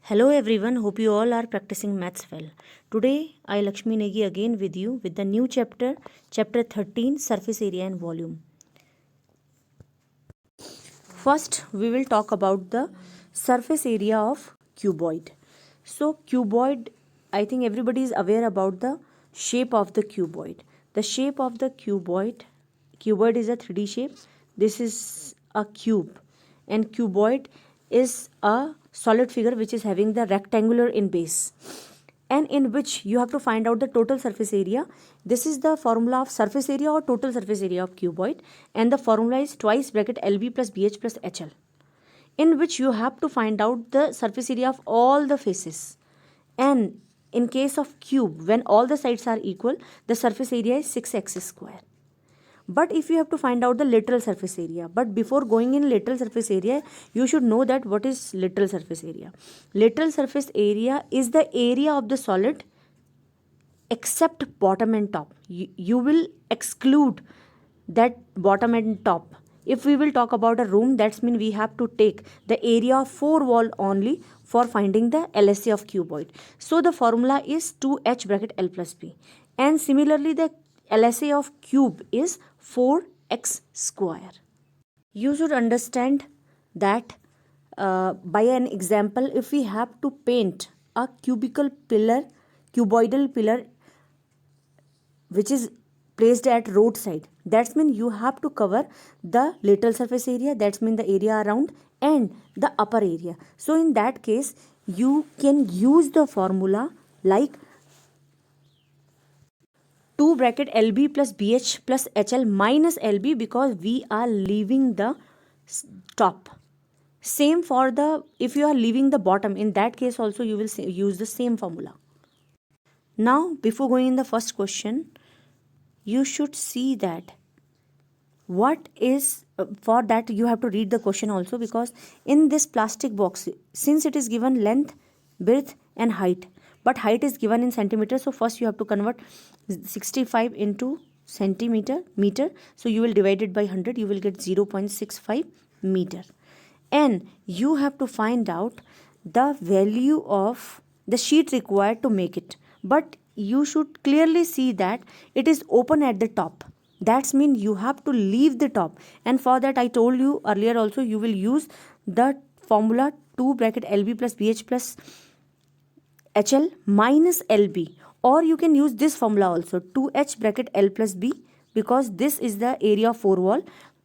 Hello everyone, hope you all are practicing maths well. Today I Lakshmi Negi again with you with the new chapter, chapter 13, surface area and volume. First we will talk about the surface area of cuboid. So cuboid, I think everybody is aware about the shape of the cuboid. The shape of the cuboid is a 3D shape. This is a cube and cuboid is a solid figure which is having the rectangular in base and in which you have to find out the total surface area. This is the formula of surface area or total surface area of cuboid, and the formula is twice bracket LB plus BH plus HL, in which you have to find out the surface area of all the faces. And in case of cube, when all the sides are equal, the surface area is 6x square. But if you have to find out the lateral surface area, but before going in lateral surface area, you should know that what is lateral surface area. Lateral surface area is the area of the solid except bottom and top. You will exclude that bottom and top. If we will talk about a room, that's mean we have to take the area of 4 wall only for finding the LSA of cuboid. So the formula is 2h bracket L plus B. And similarly the LSA of cube is 4x square. You should understand that by an example, if we have to paint a cuboidal pillar which is placed at roadside, that's mean you have to cover the lateral surface area, that's mean the area around and the upper area. So in that case you can use the formula like 2 bracket LB plus BH plus HL minus LB because we are leaving the top. Same for the, if you are leaving the bottom, in that case also you will use the same formula. Now before going in the first question, you should see that what is, for that you have to read the question also, because in this plastic box, since it is given length, width and height, but height is given in centimeters, so first you have to convert 65 into centimeter meter, so you will divide it by 100, you will get 0.65 meter, and you have to find out the value of the sheet required to make it. But you should clearly see that it is open at the top. That's mean you have to leave the top, and for that I told you earlier also, you will use the formula 2 bracket LB plus BH plus HL minus LB, or you can use this formula also 2H bracket L plus B, because this is the area of 4 wall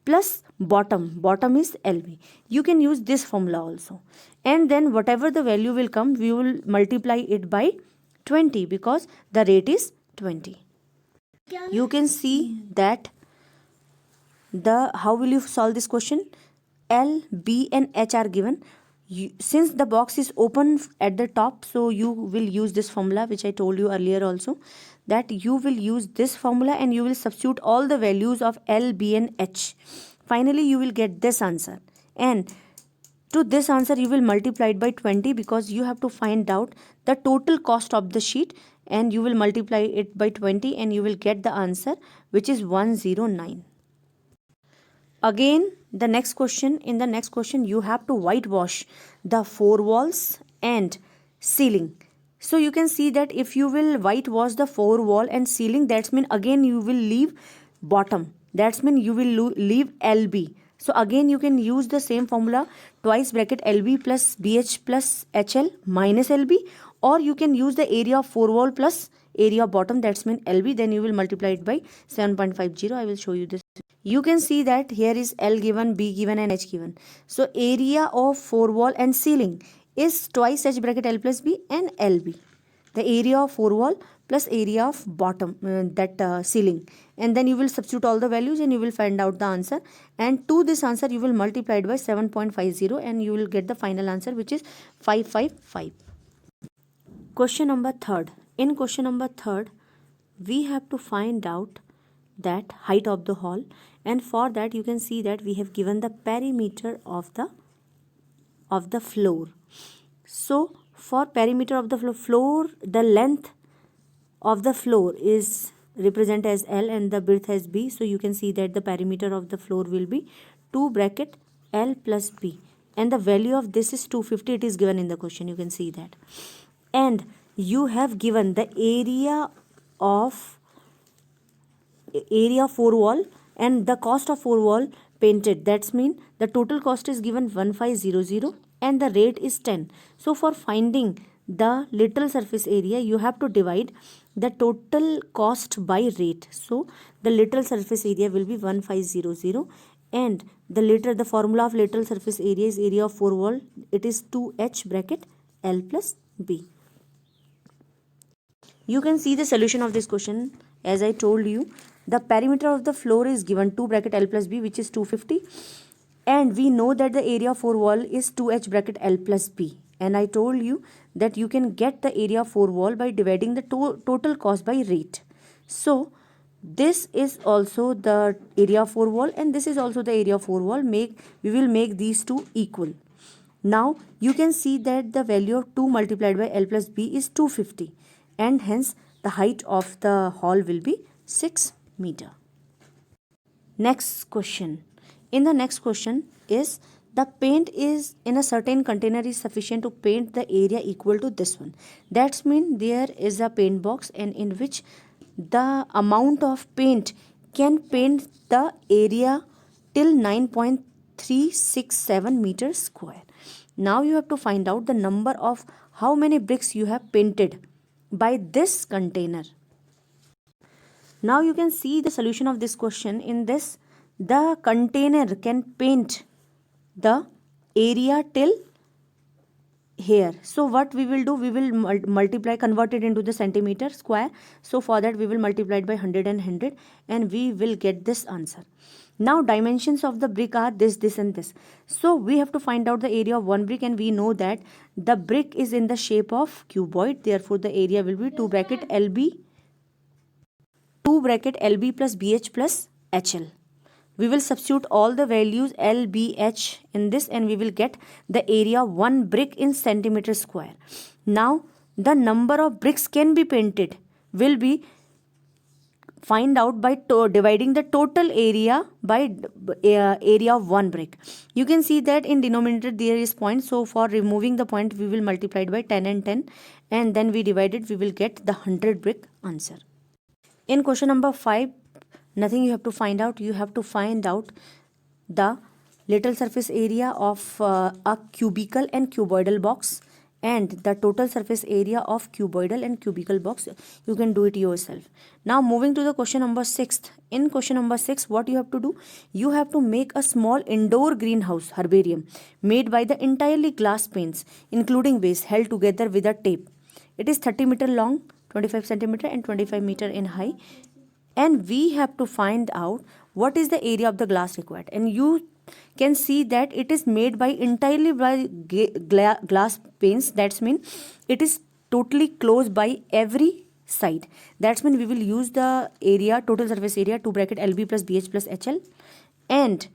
plus bottom is LB. You can use this formula also, and then whatever the value will come, we will multiply it by 20 because the rate is 20. You can see that how will you solve this question? L, B and H are given. Since the box is open at the top, so you will use this formula which I told you earlier also, that you will use this formula and you will substitute all the values of L, B and H. Finally you will get this answer, and to this answer you will multiply it by 20 because you have to find out the total cost of the sheet, and you will multiply it by 20 and you will get the answer which is 109. Again the next question, in the next question you have to whitewash the 4 walls and ceiling. So you can see that if you will whitewash the 4 wall and ceiling, that's mean again you will leave bottom, that's mean you will leave LB. So again you can use the same formula twice bracket LB plus BH plus HL minus LB, or you can use the area of 4 wall plus area of bottom, that's mean LB, then you will multiply it by 7.50. I will show you this. You can see that here is L given, B given and H given. So area of 4 wall and ceiling is twice H bracket L plus B and LB. The area of 4 wall plus area of bottom, ceiling, and then you will substitute all the values and you will find out the answer, and to this answer you will multiply it by 7.50 and you will get the final answer which is 555. Question number 3rd. In question number 3rd we have to find out that height of the hall, and for that you can see that we have given the perimeter of the floor. So for perimeter of the floor, the length of the floor is represented as L and the width as B. So you can see that the perimeter of the floor will be 2 bracket L plus B. and the value of this is 250. It is given in the question, you can see that. And you have given the area of 4 wall and the cost of 4 wall painted. That's mean the total cost is given 1500 and the rate is 10. So for finding the literal surface area, you have to divide the total cost by rate. So the literal surface area will be 1500, and the formula of literal surface area is area of 4 wall. It is 2h bracket L plus B. You can see the solution of this question. As I told you, the perimeter of the floor is given 2 bracket L plus B, which is 250, and we know that the area of 4 wall is 2h bracket L plus B. And I told you that you can get the area of 4 wall by dividing the total cost by rate. So this is also the area of 4 wall and this is also the area of 4 wall. We will make these two equal. Now you can see that the value of 2 multiplied by L plus B is 250, and hence the height of the hall will be 6 meter. Next question. In the next question is the paint is in a certain container is sufficient to paint the area equal to this one. That's mean there is a paint box and in which the amount of paint can paint the area till 9.367 meters square. Now you have to find out the number of how many bricks you have painted by this container. Now you can see the solution of this question. In this, the container can paint the area till here. So what we will do, we will multiply, convert it into the centimeter square. So for that we will multiply it by 100 and 100 and we will get this answer. Now dimensions of the brick are this, this and this. So we have to find out the area of one brick, and we know that the brick is in the shape of cuboid. Therefore the area will be 2 bracket LB plus BH plus HL. We will substitute all the values L, B, H in this and we will get the area of one brick in centimeter square. Now the number of bricks can be painted will be find out by dividing the total area by area of one brick. You can see that in denominator there is point. So for removing the point we will multiply it by 10 and 10 and then we divide it, we will get the 100 brick answer. In question number 5, nothing you have to find out. You have to find out the literal surface area of a cubical and cuboidal box and the total surface area of cuboidal and cubical box. You can do it yourself. Now moving to the question number 6. In question number 6, what you have to do? You have to make a small indoor greenhouse herbarium made by the entirely glass panes including base held together with a tape. It is 30 meter long, 25 centimeter and 25 meter in high. And we have to find out what is the area of the glass required. And you can see that it is made by entirely by glass panes. That's mean it is totally closed by every side. That's mean we will use the area, total surface area, 2 bracket LB plus BH plus HL. And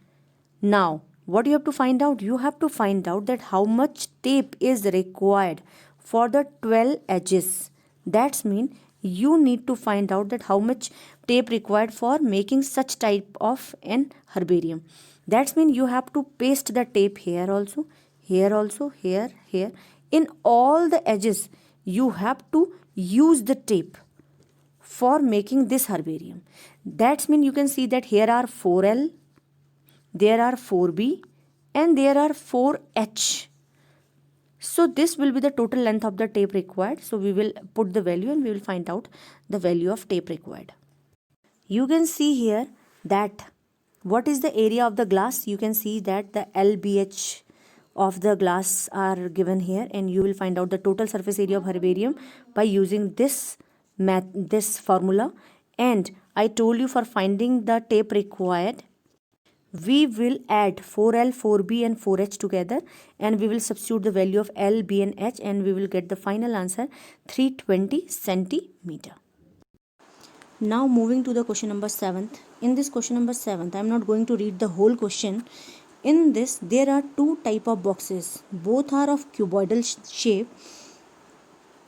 now what you have to find out? You have to find out that how much tape is required for the 12 edges. That's mean you need to find out that how much tape required for making such type of an herbarium. That's mean you have to paste the tape here also, here. In all the edges you have to use the tape for making this herbarium. That's mean you can see that here are 4L, there are 4B and there are 4H. So this will be the total length of the tape required. So we will put the value and we will find out the value of tape required. You can see here that what is the area of the glass. You can see that the LBH of the glass are given here and you will find out the total surface area of herbarium by using this formula. And I told you for finding the tape required, we will add 4L, 4B and 4H together and we will substitute the value of L, B and H and we will get the final answer 320 centimeter. Now moving to the question number 7th. In this question number 7th, I am not going to read the whole question. In this there are two type of boxes. Both are of cuboidal shape.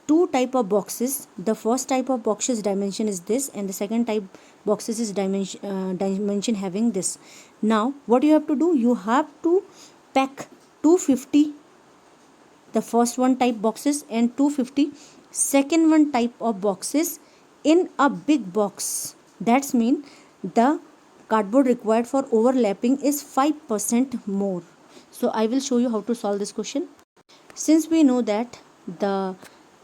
Two type of boxes. The first type of boxes dimension is this and the second type boxes is dimension having this. Now what you have to do? You have to pack 250 the first one type boxes and 250 second one type of boxes in a big box. That's mean the cardboard required for overlapping is 5% more. So I will show you how to solve this question. Since we know that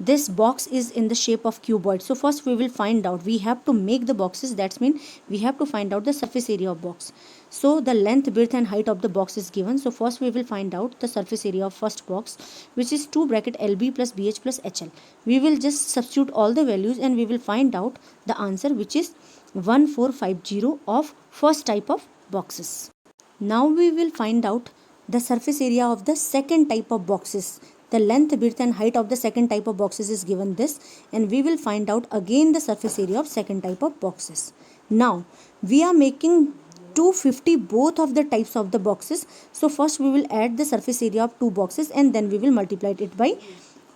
this box is in the shape of cuboid, so first we will find out, we have to make the boxes. That's mean we have to find out the surface area of box. So the length, width and height of the box is given. So first we will find out the surface area of first box, which is 2 bracket LB plus BH plus HL. We will just substitute all the values and we will find out the answer, which is 1450 of first type of boxes. Now we will find out the surface area of the second type of boxes. The length, width and height of the second type of boxes is given this, and we will find out again the surface area of second type of boxes. Now we are making 250 both of the types of the boxes. So first we will add the surface area of two boxes and then we will multiply it by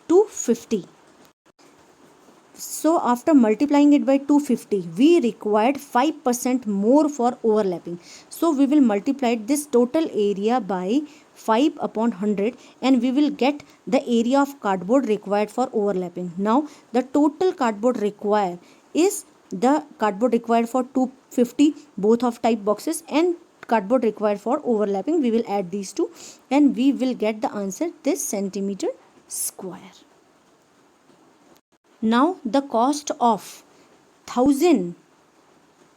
250. So after multiplying it by 250, we required 5% more for overlapping. So we will multiply this total area by 5 upon 100 and we will get the area of cardboard required for overlapping. Now the total cardboard required is the cardboard required for 250 both of type boxes and cardboard required for overlapping. We will add these two and we will get the answer, this centimeter square. Now the cost of 1000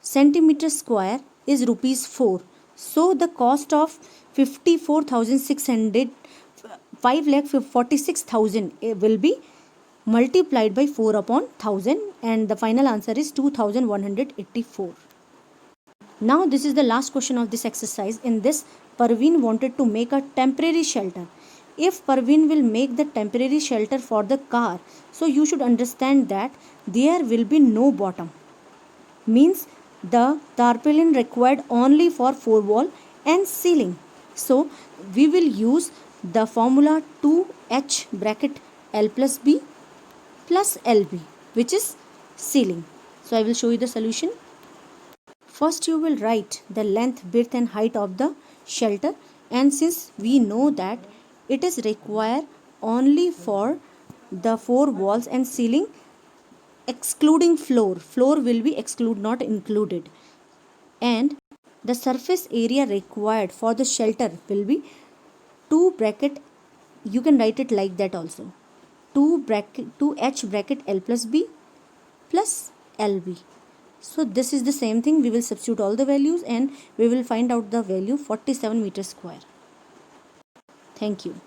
centimeter square is rupees 4. So the cost of 54,600, 5,46,000 will be multiplied by 4 upon 1000 and the final answer is 2184. Now this is the last question of this exercise. In this, Parveen wanted to make a temporary shelter. If Parveen will make the temporary shelter for the car, so you should understand that there will be no bottom. Means the tarpaulin required only for floor wall and ceiling. So we will use the formula 2H bracket L plus B plus LB, which is ceiling. So I will show you the solution. First you will write the length, width and height of the shelter, and since we know that it is required only for the four walls and ceiling excluding floor will be exclude, not included, and the surface area required for the shelter will be 2 bracket, you can write it like that also, 2H bracket L plus B plus LB. So this is the same thing, we will substitute all the values and we will find out the value 47 meters square. Thank you.